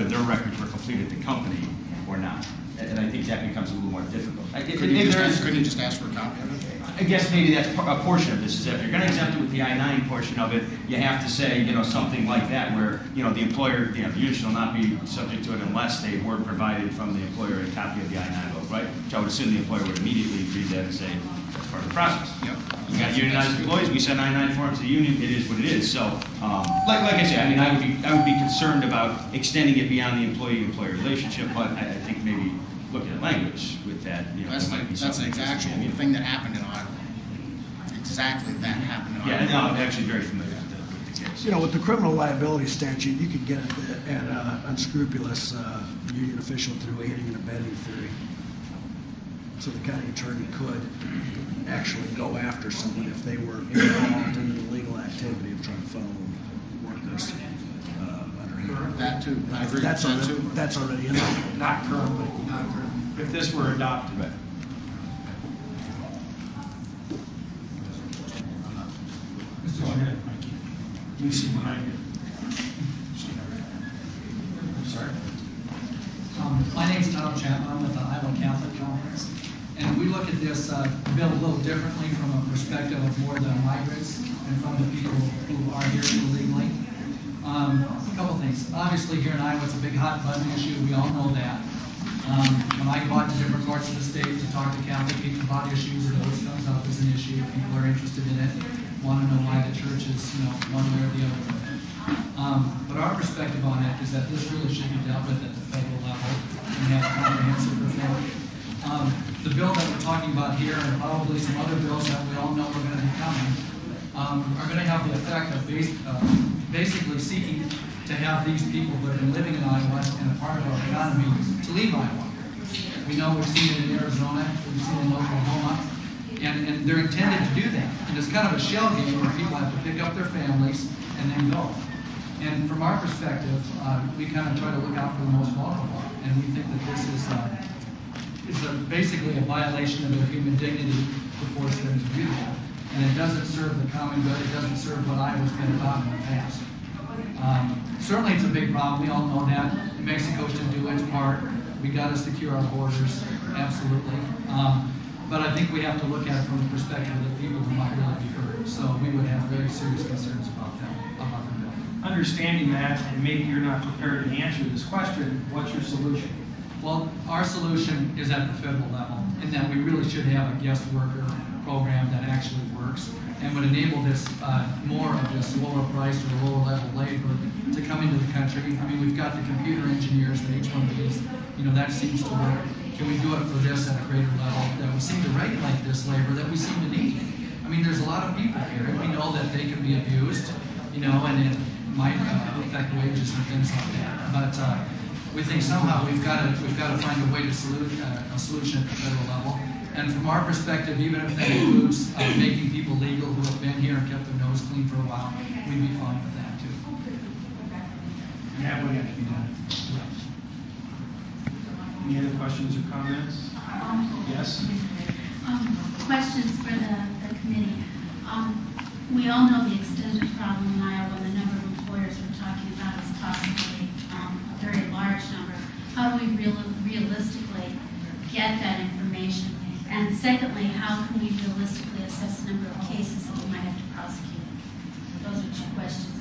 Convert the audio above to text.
whether their records were complete at the company or not. And I think that becomes a little more difficult. Couldn't you just ask for a copy of it? I guess maybe that's a portion of this, is if you're going to exempt it with the I-9 portion of it, you have to say, you know, something like that where, you know, the employer, you know, the unit shall not be subject to it unless they were provided from the employer a copy of the I-9 vote, right? Which I would assume the employer would immediately read that and say, that's part of the process. Yep. You got unionized employees, we send I-9 forms to the union, it is what it is. So, like I said, I mean, I would be concerned about extending it beyond the employee-employer relationship, but I think maybe looking at language with that, you know, That's the exact thing that happened in Iowa. Exactly that happened in Iowa. Yeah, no, I'm actually very familiar with the case. You know, with the criminal liability statute, you could get at unscrupulous union official through aiding and abetting theory. So the county attorney could actually go after someone if they were involved in the illegal activity of trying to funnel workers underhand. That too. I agree. That's already in there. Not currently. If this were adopted. Right. Go ahead. You see behind you. I'm sorry. My name is Tom Chapman. I'm with the Iowa Catholic Conference. And we look at this bill a little differently from a perspective of more the migrants and from the people who are here illegally. A couple things. Obviously here in Iowa it's a big hot button issue. We all know that. When I go out to different parts of the state to talk to Catholic people about issues, it always comes up as an issue. People are interested in it, want to know why the church is, you know, one way or the other with it. But our perspective on it is that this really should be dealt with at the federal level and have a comprehensive reform. The bill that we're talking about here, and probably some other bills that we all know are going to be coming, are going to have the effect of basically seeking to have these people that have been living in Iowa and a part of our economy to leave Iowa. We know we've seen it in Arizona, we've seen it in Oklahoma, and they're intended to do that. And it's kind of a shell game where people have to pick up their families and then go. And from our perspective, we kind of try to look out for the most vulnerable, and we think that this is basically a violation of their human dignity to force them to do that. And it doesn't serve the common good, it doesn't serve what Iowa's been about in the past. Certainly it's a big problem, we all know that. Mexico should do its part. We got to secure our borders, absolutely. But I think we have to look at it from the perspective of the people who might really be hurt. So we would have very serious concerns about that, about the bill. Understanding that, and maybe you're not prepared to answer this question, what's your solution? Well, our solution is at the federal level, in that we really should have a guest worker program that actually works and would enable this more of this lower priced or lower level labor to come into the country. I mean, we've got the computer engineers in each one of these, you know, that seems to work. Can we do it for this at a greater level that we seem to regulate this labor that we seem to need? I mean, there's a lot of people here, and we know that they can be abused, you know, and it might affect wages and things like that. But we think somehow we've got to find a way to a solution at the federal level. And from our perspective, even if that includes making people legal who have been here and kept their nose clean for a while, we'd be fine with that too. And that would have to be done. Any other questions or comments? Yes? Questions for the committee. We all know the extent of the problem in Iowa, and the number of employers we're talking about is possibly a very large number. How do we realistically get that information? And secondly, how can we realistically assess the number of cases that we might have to prosecute? Those are two questions